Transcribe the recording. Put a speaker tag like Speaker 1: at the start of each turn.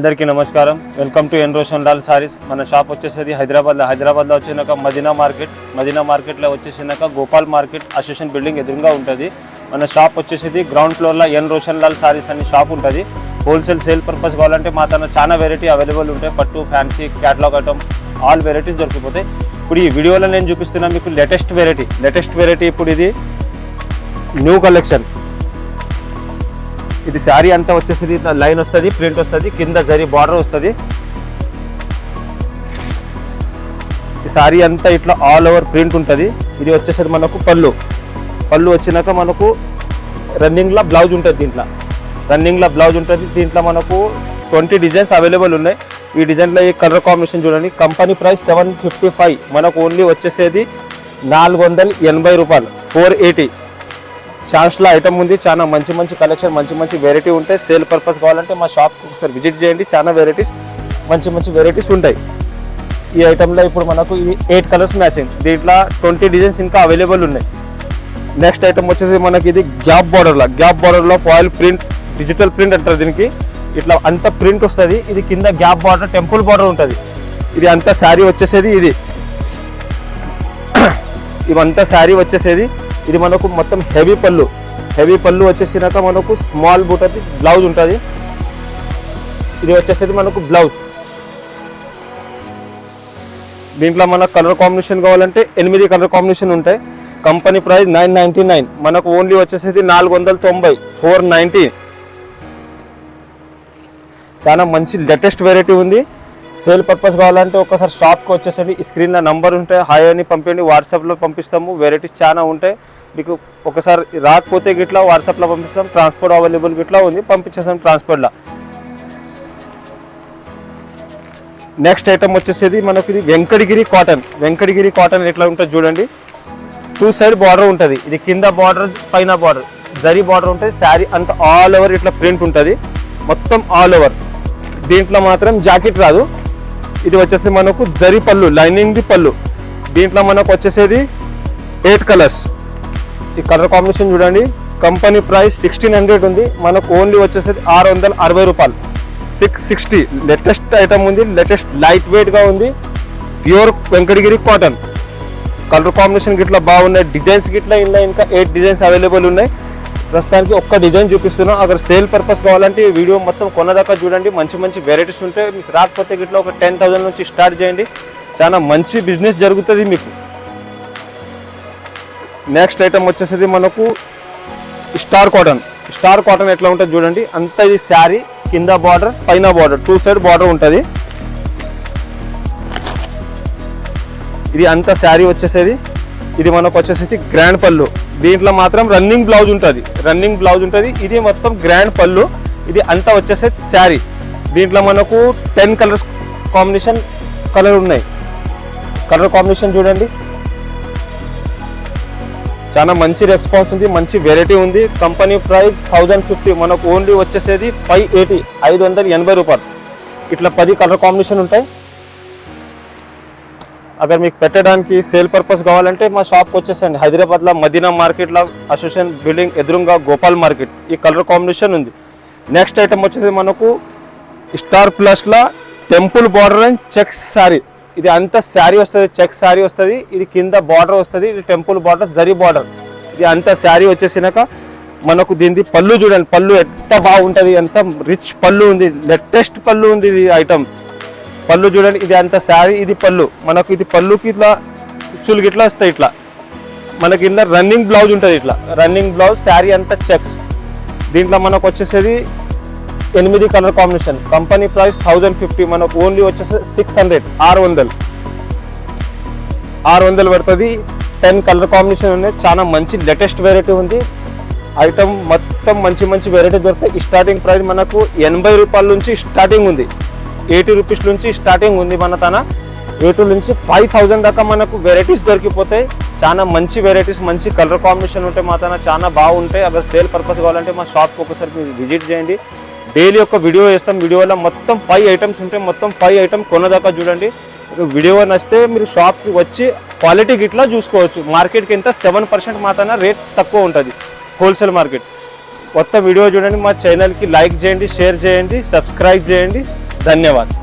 Speaker 1: అందరికీ నమస్కారం. Welcome to ఎన్ రోషన్ లాల్ సారీస్. మన షాప్ వచ్చేసి హైదరాబాద్లో వచ్చినాక మదీనా మార్కెట్లో వచ్చేసినాక గోపాల్ మార్కెట్ అసోసియేషన్ బిల్డింగ్ ఎదురుగా ఉంటుంది. మన షాప్ వచ్చేసి గ్రౌండ్ ఫ్లోర్లో ఎన్ రోషన్ లాల్ సారీస్ అని షాప్ ఉంటుంది. హోల్సేల్ సేల్ పర్పస్ కావాలంటే మా తన చాలా వెరైటీ అవైలబుల్ ఉంటాయి. పట్టు, fancy, catalogue item all varieties దొరికిపోతాయి. ఇప్పుడు ఈ వీడియోలో నేను చూపిస్తున్నా మీకు లేటెస్ట్ వెరైటీ. ఇప్పుడు ఇది న్యూ కలెక్షన్. ఇది శారీ అంతా వచ్చేసి లైన్ వస్తుంది, ప్రింట్ వస్తుంది, కింద జరీ బార్డర్ వస్తుంది. ఈ శారీ అంతా ఇట్లా ఆల్ ఓవర్ ప్రింట్ ఉంటుంది. ఇది వచ్చేసరి మనకు పళ్ళు వచ్చినాక మనకు రన్నింగ్లో బ్లౌజ్ ఉంటుంది. దీంట్లో మనకు 20 డిజైన్స్ అవైలబుల్ ఉన్నాయి. ఈ డిజైన్లో ఈ కలర్ కాంబినేషన్ చూడండి. కంపెనీ ప్రైస్ 755, మనకు ఓన్లీ వచ్చేసేది 480 రూపాయలు, 480. ఛాన్స్లో ఐటమ్ ఉంది. చాలా మంచి కలెక్షన్, మంచి వెరైటీ ఉంటాయి. సేల్ పర్పస్ కావాలంటే మా షాప్కి ఒకసారి విజిట్ చేయండి. చాలా వెరైటీస్, మంచి వెరైటీస్ ఉంటాయి. ఈ ఐటెంలో ఇప్పుడు మనకు ఇది 8 కలర్స్ మ్యాచింగ్. దీంట్లో 20 డిజైన్స్ ఇంకా అవైలబుల్ ఉన్నాయి. నెక్స్ట్ ఐటమ్ వచ్చేసి మనకి ఇది గ్యాప్ బార్డర్లో ఫాయిల్ ప్రింట్, డిజిటల్ ప్రింట్ అంటారు దీనికి. ఇట్లా అంత ప్రింట్ వస్తుంది. ఇది కింద గ్యాప్ బార్డర్, టెంపుల్ బార్డర్ ఉంటుంది. ఇది అంతా శారీ వచ్చేసేది. ఇవంతా శారీ వచ్చేసేది. ఇది మనకు మొత్తం హెవీ పళ్ళు వచ్చేసినాక మనకు స్మాల్ బూటది బ్లౌజ్ ఉంటుంది. ఇది వచ్చేసేది మనకు బ్లౌజ్. దీంట్లో మనకు కలర్ కాంబినేషన్ కావాలంటే 8 కలర్ కాంబినేషన్ ఉంటాయి. కంపెనీ ప్రైస్ 999, మనకు ఓన్లీ వచ్చేసేది 490, 490. చాలా మంచి లేటెస్ట్ వెరైటీ ఉంది. సేల్ పర్పస్ కావాలంటే ఒకసారి షాప్కి వచ్చేసండి. ఈ స్క్రీన్లో నంబర్ ఉంటాయి, హాయ్ అని పంపించండి. వాట్సాప్లో పంపిస్తాము. వెరైటీస్ చాలా ఉంటాయి. మీకు ఒకసారి రాకపోతే గిట్లా వాట్సాప్లో పంపిస్తాం. ట్రాన్స్పోర్ట్ అవైలబుల్ గిట్లా ఉంది, పంపించేస్తాం ట్రాన్స్పోర్ట్లో. నెక్స్ట్ ఐటమ్ వచ్చేసేది మనకి ఇది వెంకటగిరి కాటన్ ఎట్లా ఉంటుంది చూడండి. 2 సైడ్ బార్డర్ ఉంటుంది. ఇది కింద బార్డర్, పైన బార్డర్, జరీ బార్డర్ ఉంటుంది. శారీ అంతా ఆల్ ఓవర్ ఇట్లా ప్రింట్ ఉంటుంది, మొత్తం ఆల్ ఓవర్. దీంట్లో మాత్రం జాకెట్ రాదు. ఇది వచ్చేసి మనకు జరీ పళ్ళు, లైనింగ్ది పళ్ళు. దీంట్లో మనకు వచ్చేసేది 8 కలర్స్. ఈ కలర్ కాంబినేషన్ చూడండి. కంపెనీ ప్రైస్ 1600 ఉంది, మనకు ఓన్లీ వచ్చేసేది 660 రూపాయలు, 660. లేటెస్ట్ ఐటమ్ ఉంది, లేటెస్ట్ లైట్ వెయిట్గా ఉంది. Pure Venkatagiri cotton. Colour combination గిట్లా బాగున్నాయి. డిజైన్స్ గిట్లా ఇంకా 8 డిజైన్స్ అవైలబుల్ ఉన్నాయి. ప్రస్తుతానికి ఒక్క డిజైన్ చూపిస్తున్నాం. అక్కడ సేల్ పర్పస్ కావాలంటే ఈ వీడియో మొత్తం కొన్నదాకా చూడండి. మంచి వెరైటీస్ ఉంటాయి. మీకు రాకపోతే గిట్లా ఒక 10,000 నుంచి స్టార్ట్ చేయండి. చాలా మంచి బిజినెస్ జరుగుతుంది మీకు. నెక్స్ట్ ఐటమ్ వచ్చేసి మనకు స్టార్ కాటన్ ఎట్లా ఉంటుంది చూడండి. అంతా ఇది శారీ, కింద బార్డర్, పైన బార్డర్, 2 సైడ్ బార్డర్ ఉంటుంది. ఇది అంతా శారీ వచ్చేసేది. ఇది మనకు వచ్చేసి గ్రాండ్ పళ్ళు. దీంట్లో మాత్రం రన్నింగ్ బ్లౌజ్ ఉంటుంది. ఇది మొత్తం గ్రాండ్ పళ్ళు. ఇది అంతా వచ్చేసేది శారీ. దీంట్లో మనకు 10 కలర్స్ కలర్ ఉన్నాయి. కలర్ కాంబినేషన్ చూడండి. చాలా మంచి రెస్పాన్స్ ఉంది, మంచి వెరైటీ ఉంది. కంపెనీ ప్రైస్ 1050, మనకు ఓన్లీ వచ్చేసేది 580, 580 రూపాయలు. ఇట్లా 10 కలర్ కాంబినేషన్ ఉంటాయి. అगर మీకు పెట్టడానికి సేల్ పర్పస్ కావాలంటే మా షాప్కి వచ్చేసండి. హైదరాబాద్లో మదీనా మార్కెట్లో అసోసియేషన్ బిల్డింగ్ ఎదురుగా గోపాల్ మార్కెట్. ఈ కలర్ కాంబినేషన్ ఉంది. నెక్స్ట్ ఐటమ్ వచ్చేసి మనకు స్టార్ ప్లస్లో temple border and checks sari. ఇది అంతా శారీ వస్తుంది, చెక్ శారీ వస్తుంది. ఇది కింద బార్డర్ వస్తుంది. ఇది టెంపుల్ బార్డర్, జరీ బార్డర్. ఇది అంతా శారీ వచ్చేసినాక మనకు దీనిది పళ్ళు చూడండి. పళ్ళు ఎంత బాగుంటుంది, ఎంత రిచ్ పళ్ళు ఉంది, లేటెస్ట్ పళ్ళు ఉంది. ఇది ఐటమ్ పళ్ళు చూడండి. ఇది అంత శారీ, ఇది పళ్ళు. మనకు ఇది పళ్ళుకి ఇట్లా చులుకి ఇట్లా వస్తాయి. ఇట్లా మనకి ఇట్లా రన్నింగ్ బ్లౌజ్ ఉంటుంది. ఇట్లా రన్నింగ్ బ్లౌజ్, శారీ అంతా చెక్స్. దీంట్లో మనకు వచ్చేసేది 8 కలర్ కాంబినేషన్. కంపెనీ ప్రైస్ 1050, మనకు ఓన్లీ వచ్చేసి 600, 600 పడుతుంది. 10 కలర్ కాంబినేషన్ ఉన్నాయి. చాలా మంచి లేటెస్ట్ వెరైటీ ఉంది. ఐటమ్ మొత్తం మంచి వెరైటీ దొరుకుతాయి. స్టార్టింగ్ ప్రైస్ మనకు 80 రూపాయల నుంచి స్టార్టింగ్ ఉంది, 80 రూపీస్ నుంచి స్టార్టింగ్ ఉంది. మన తన 80 నుంచి 5000 దాకా మనకు వెరైటీస్ దొరికిపోతాయి. చాలా మంచి వెరైటీస్, మంచి కలర్ కాంబినేషన్ ఉంటాయి. మా తన చాలా బాగుంటాయి. అगर సేల్ పర్పస్ కావాలంటే మా షాప్కి ఒకసారి విజిట్ చేయండి. డైలీ ఒక వీడియో వేస్తాం. వీడియోలో మొత్తం 5 ఐటమ్స్ ఉంటాయి. మొత్తం 5 ఐటమ్ కొన్నదాకా చూడండి. వీడియో నచ్చితే మీరు షాప్కి వచ్చి క్వాలిటీ గిట్లా చూసుకోవచ్చు. మార్కెట్కి ఎంత 7% మాత్రమే రేట్ తక్కువ ఉంటుంది, హోల్సేల్ మార్కెట్. మొత్తం వీడియో చూడండి. మా ఛానల్కి లైక్ చేయండి, షేర్ చేయండి, సబ్స్క్రైబ్ చేయండి. ధన్యవాదాలు.